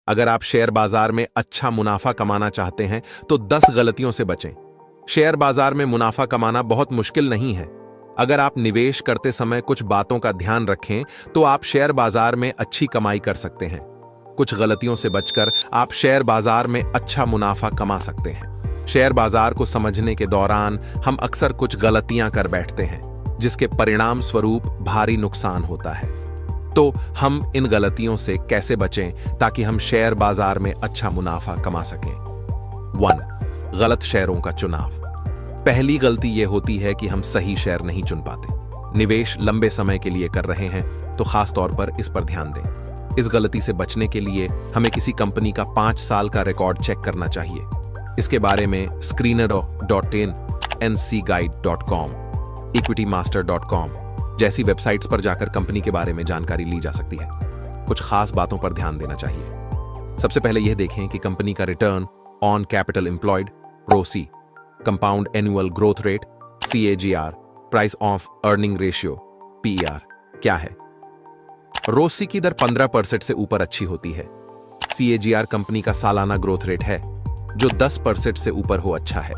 अगर आप शेयर बाजार में अच्छा मुनाफा कमाना चाहते हैं तो 10 गलतियों से बचें। शेयर बाजार में मुनाफा कमाना बहुत मुश्किल नहीं है। अगर आप निवेश करते समय कुछ बातों का ध्यान रखें तो आप शेयर बाजार में अच्छी कमाई कर सकते हैं। कुछ गलतियों से बचकर आप शेयर बाजार में अच्छा मुनाफा कमा सकते हैं। शेयर बाजार को समझने के दौरान हम अक्सर कुछ गलतियां कर बैठते हैं, जिसके परिणाम स्वरूप भारी नुकसान होता है। तो हम इन गलतियों से कैसे बचें ताकि हम शेयर बाजार में अच्छा मुनाफा कमा सकें? 1. गलत शेयरों का चुनाव। पहली गलती यह होती है कि हम सही शेयर नहीं चुन पाते। निवेश लंबे समय के लिए कर रहे हैं तो खास तौर पर इस पर ध्यान दें। इस गलती से बचने के लिए हमें किसी कंपनी का 5 साल का रिकॉर्ड चेक करना चाहिए। इसके बारे में screener.in, ncguide.com, equitymaster.com जैसी वेबसाइट्स पर जाकर कंपनी के बारे में जानकारी ली जा सकती है। कुछ खास बातों पर ध्यान देना चाहिए। सबसे पहले यह देखें कि कंपनी का return on capital employed, ROCE, compound annual growth rate, CAGR, price of earning ratio, PER क्या है। ROCE की दर 15% से ऊपर अच्छी होती है। CAGR कंपनी का सालाना ग्रोथ रेट है, जो 10% से ऊपर हो अच्छा है।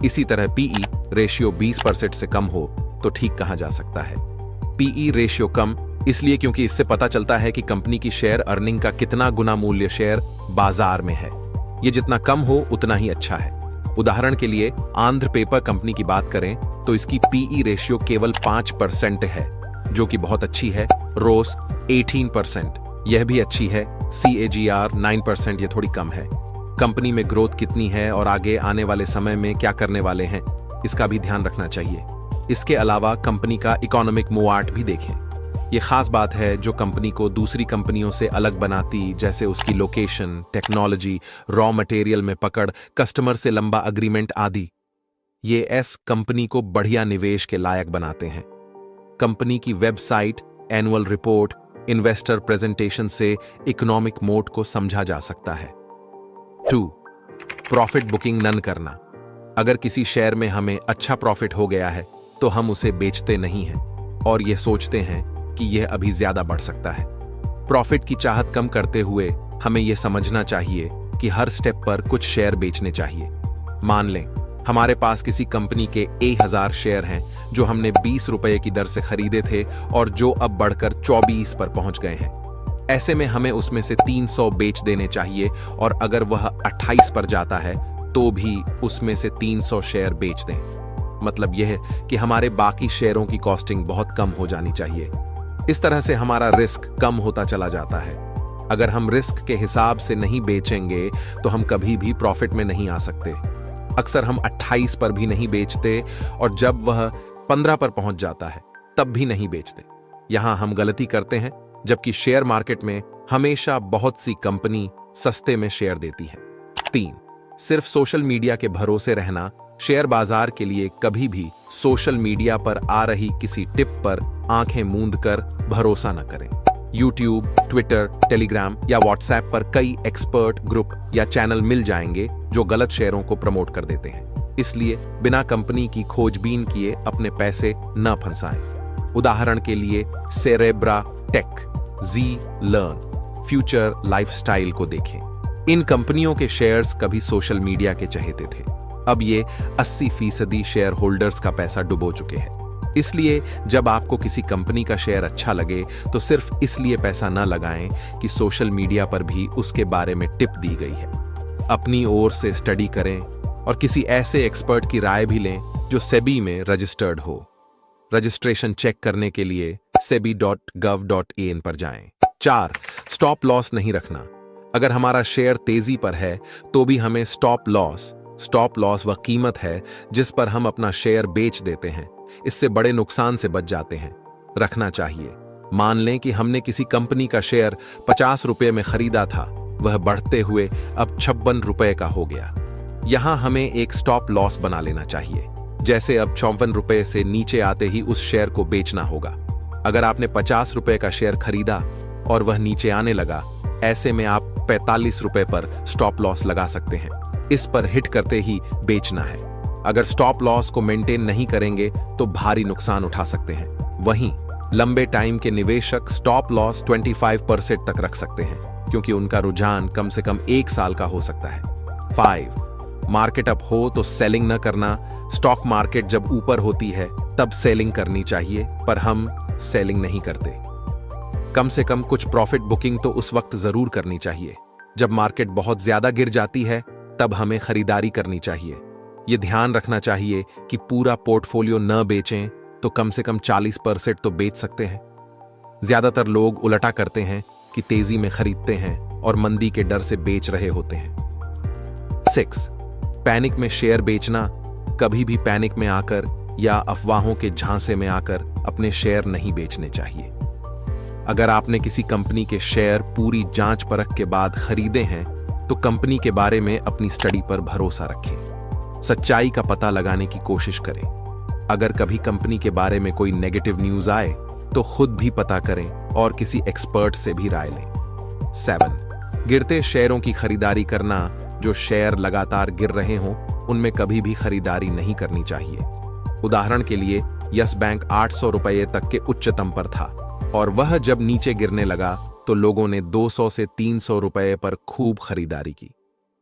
इसी तरह PE रेशियो 20% से कम हो तो ठीक कहा जा सकता है। PE रेशियो कम इसलिए क्योंकि इससे पता चलता है कि कंपनी की शेयर अर्निंग का कितना गुना मूल्य शेयर बाजार में है। यह जितना कम हो उतना ही अच्छा है। उदाहरण के लिए आंध्र पेपर कंपनी की बात करें तो इसकी PE रेशियो केवल 5% है, जो कि बहुत अच्छी है। ROCE 18%, यह भी अच्छी है। CAGR 9%, यह थोड़ी कम है। कंपनी में ग्रोथ कितनी है और आगे आने वाले समय में क्या करने वाले हैं, इसका भी ध्यान रखना चाहिए। इसके अलावा कंपनी का इकोनॉमिक मूवआउट भी देखें। यह खास बात है जो कंपनी को दूसरी कंपनियों से अलग बनाती, जैसे उसकी लोकेशन, टेक्नोलॉजी, रॉ मटेरियल में पकड़, कस्टमर से लंबा अग्रीमेंट आदि। ये कंपनी को बढ़िया निवेश के लायक बनाते हैं। कंपनी की website, annual report, investor presentation से इकोनॉमिक मोड को समझा जा सकता है। 2. प्रॉफिट बुकिंग नन करना। अगर किसी शेयर में हमें अच्छा प्रॉफिट हो गया है तो हम उसे बेचते नहीं हैं और यह सोचते हैं कि यह अभी ज्यादा बढ़ सकता है। प्रॉफिट की चाहत कम करते हुए हमें यह समझना चाहिए कि हर स्टेप पर कुछ शेयर बेचने चाहिए। मान लें हमारे पास किसी कंपनी के 1000 शेयर हैं जो हमने 20 रुपए की दर से खरीदे थे और जो अब बढ़कर 24 पर पहुंच गए हैं। ऐसे में हमें उसमें से 300 बेच देने चाहिए और अगर वह 28 पर जाता है तो भी उसमें से 300 शेयर बेच दें। मतलब यह कि हमारे बाकी शेयरों की कॉस्टिंग बहुत कम हो जानी चाहिए। इस तरह से हमारा रिस्क कम होता चला जाता है। अगर हम रिस्क के हिसाब से नहीं बेचेंगे तो हम कभी भी प्रॉफिट में नहीं आ सकते। अक्सर हम 28 पर भी नहीं बेचते और जब वह 15 पर पहुंच जाता है तब भी नहीं बेचते। यहां हम गलती करते हैं, जबकि शेयर मार्केट में हमेशा बहुत सी कंपनी सस्ते में शेयर देती है। 3. सिर्फ सोशल मीडिया के भरोसे रहना। शेयर बाजार के लिए कभी भी सोशल मीडिया पर आ रही किसी टिप पर आंखें मूंद कर भरोसा न करें। YouTube, ट्विटर, टेलीग्राम या व्हाट्सएप पर कई एक्सपर्ट ग्रुप या चैनल मिल जाएंगे जो गलत शेयरों को प्रमोट कर देते हैं। इसलिए बिना कंपनी की खोजबीन किए अपने पैसे न फंसाएं। उदाहरण के लिए सेरेब्रा टेक, Z-Learn, फ्यूचर लाइफस्टाइल को देखें। इन कंपनियों के शेयर्स कभी सोशल मीडिया के चहेते थे, अब ये 80% शेयर होल्डर्स का पैसा डुबो चुके हैं। इसलिए जब आपको किसी कंपनी का शेयर अच्छा लगे तो सिर्फ इसलिए पैसा न लगाएं कि सोशल मीडिया पर भी उसके बारे में टिप दी गई है। अपनी ओर से स्टडी करें और किसी ऐसे एक्सपर्ट की राय भी लें जो सेबी में रजिस्टर्ड हो। रजिस्ट्रेशन चेक करने के लिए sebi.gov.in पर जाएं। 4. स्टॉप लॉस नहीं रखना। अगर हमारा शेयर तेजी पर है तो भी हमें स्टॉप लॉस वह कीमत है जिस पर हम अपना शेयर बेच देते हैं, इससे बड़े नुकसान से बच जाते हैं, रखना चाहिए। मान लें कि हमने किसी कंपनी का शेयर 50 रुपए में खरीदा था, वह बढ़ते हुए अब 56 रुपए का हो गया। यहां हमें एक स्टॉप लॉस बना लेना चाहिए, जैसे अब 54 रुपए से नीचे आते ही उस शेयर को बेचना होगा। अगर आपने 50 रुपए का शेयर खरीदा और वह नीचे आने लगा, ऐसे में आप 45 रुपए पर स्टॉप लॉस लगा सकते हैं। इस पर हिट करते ही बेचना है। अगर स्टॉप लॉस को मेंटेन नहीं करेंगे तो भारी नुकसान उठा सकते हैं। वहीं लंबे टाइम के निवेशक स्टॉप लॉस 25% तक रख सकते हैं, क्योंकि उनका रुझान कम से कम 1 साल का हो सकता है। 5. मार्केट अप हो तो सेलिंग न करना। स्टॉक मार्केट जब ऊपर होती है तब सेलिंग करनी चाहिए, पर हम सेलिंग नहीं करते। कम से कम कुछ प्रॉफिट बुकिंग तो उस वक्त जरूर करनी चाहिए जब मार्केट बहुत ज्यादा गिर जाती है, तब हमें खरीदारी करनी चाहिए। यह ध्यान रखना चाहिए कि पूरा पोर्टफोलियो न बेचें, तो कम से कम 40% तो बेच सकते हैं। ज्यादातर लोग उल्टा करते हैं कि तेजी में खरीदते हैं और मंदी के डर से बेच रहे होते हैं। 6. पैनिक में शेयर बेचना। कभी भी पैनिक में आकर या अफवाहों के झांसे में आकर अपने शेयर नहीं बेचने चाहिए। अगर आपने किसी कंपनी के शेयर पूरी जांच परख के बाद खरीदे हैं, तो कंपनी के बारे में अपनी स्टडी पर भरोसा रखें। सच्चाई का पता लगाने की कोशिश करें। अगर कभी कंपनी के बारे में कोई नेगेटिव न्यूज आए तो खुद भी पता करें और किसी एक्सपर्ट से भी राय लें। 7. गिरते शेयरों की खरीदारी करना। जो शेयर लगातार गिर रहे हों, उनमें कभी भी खरीदारी नहीं करनी चाहिए। उदाहरण के लिए यस बैंक 800 रुपये तक के उच्चतम पर था, और वह जब नीचे गिरने लगा तो लोगों ने 200 से 300 रुपये पर खूब खरीदारी की।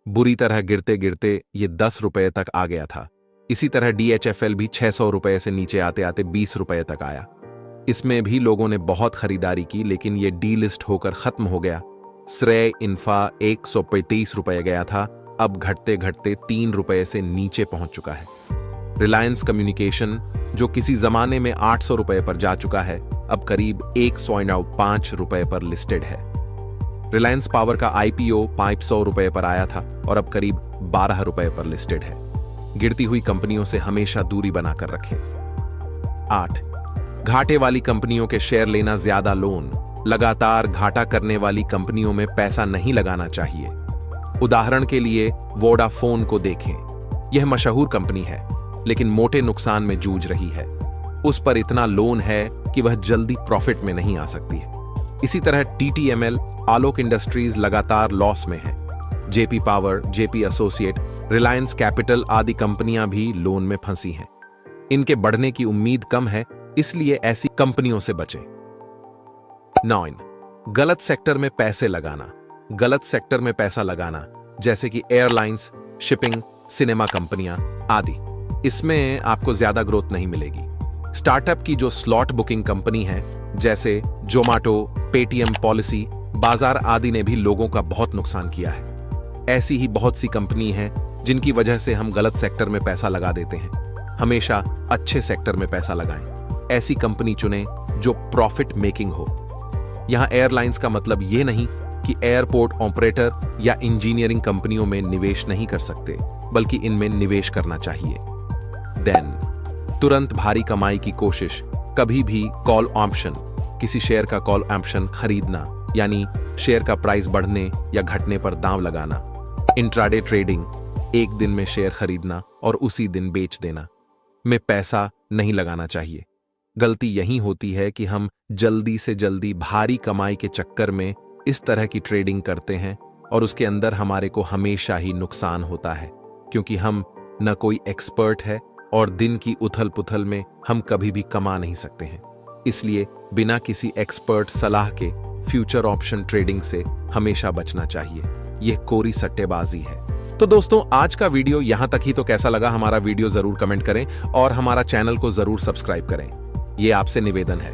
बुरी तरह गिरते गिरते ये 10 रुपये तक आ गया था। इसी तरह DHFL भी 600 रुपये से नीचे आते आते 20 रुपये तक आया। इसमें भी लोगों ने बहुत खरीदारी की, लेकिन ये डीलिस्ट होकर खत्म हो गया। श्रेय इंफा 135 रुपये गया था, अब घटते घटते 3 रुपये से नीचे पहुंच चुका है। रिलायंस कम्युनिकेशन, जो किसी जमाने में 800 रुपये पर जा चुका है, अब करीब 105 रुपये पर लिस्टेड है। रिलायंस पावर का IPO 500 रुपये पर आया था और अब करीब 12 रुपये पर लिस्टेड है। गिरती हुई कंपनियों से हमेशा दूरी बनाकर रखें। 8. घाटे वाली कंपनियों के शेयर लेना। ज्यादा लोन। लगातार घाटा करने वाली कंपनियों में पैसा नहीं लगाना चाहिए। उदाहरण के लिए वोडाफोन को देखें। यह मशहूर कंपनी है, लेकिन मोटे नुकसान में जूझ रही है। उस पर इतना लोन है कि वह जल्दी प्रॉफिट में नहीं आ सकती है। इसी तरह TTML, आलोक इंडस्ट्रीज लगातार लॉस में है। JP power, JP associate, Reliance capital आदि कंपनियां भी लोन में फंसी हैं। इनके बढ़ने की उम्मीद कम है, इसलिए ऐसी कंपनियों से बचें। 9. गलत सेक्टर में पैसे लगाना। गलत सेक्टर में पैसा लगाना, जैसे कि एयरलाइंस, शिपिंग, सिनेमा कंपनियां आदि, इसमें आपको ज्यादा ग्रोथ नहीं मिलेगी। स्टार्टअप की जो स्लॉट बुकिंग कंपनी है, जैसे जोमाटो, पेटीएम पॉलिसी, बाजार आदि ने भी लोगों का बहुत नुकसान किया है। ऐसी ही बहुत सी कंपनी हैं जिनकी वजह से हम गलत सेक्टर में पैसा लगा देते हैं। हमेशा अच्छे सेक्टर में पैसा लगाएं। ऐसी कंपनी चुनें जो प्रॉफिट मेकिंग हो। यहां एयरलाइंस का मतलब यह नहीं कि एयरपोर्ट ऑपरेटर या इंजीनियरिंग कंपनियों में निवेश नहीं कर सकते, बल्कि इनमें निवेश करना चाहिए। देन तुरंत भारी कमाई की कोशिश। कभी भी कॉल ऑप्शन, किसी शेयर का कॉल ऑप्शन खरीदना, यानी शेयर का प्राइस बढ़ने या घटने पर दांव लगाना। इंट्राडे ट्रेडिंग, एक दिन में शेयर खरीदना और उसी दिन बेच देना, में पैसा नहीं लगाना चाहिए। गलती यही होती है कि हम जल्दी से जल्दी भारी कमाई के चक्कर में इस तरह की ट्रेडिंग करते हैं और उसके अंदर हमारे को हमेशा ही नुकसान होता है, क्योंकि हम न कोई एक्सपर्ट है और दिन की उथल पुथल में हम कभी भी कमा नहीं सकते हैं। इसलिए बिना किसी एक्सपर्ट सलाह के फ्यूचर ऑप्शन ट्रेडिंग से हमेशा बचना चाहिए। यह कोरी सट्टेबाजी है। तो दोस्तों, आज का वीडियो यहां तक ही। तो कैसा लगा हमारा वीडियो जरूर कमेंट करें और हमारा चैनल को जरूर सब्सक्राइब करें। यह आपसे निवेदन है।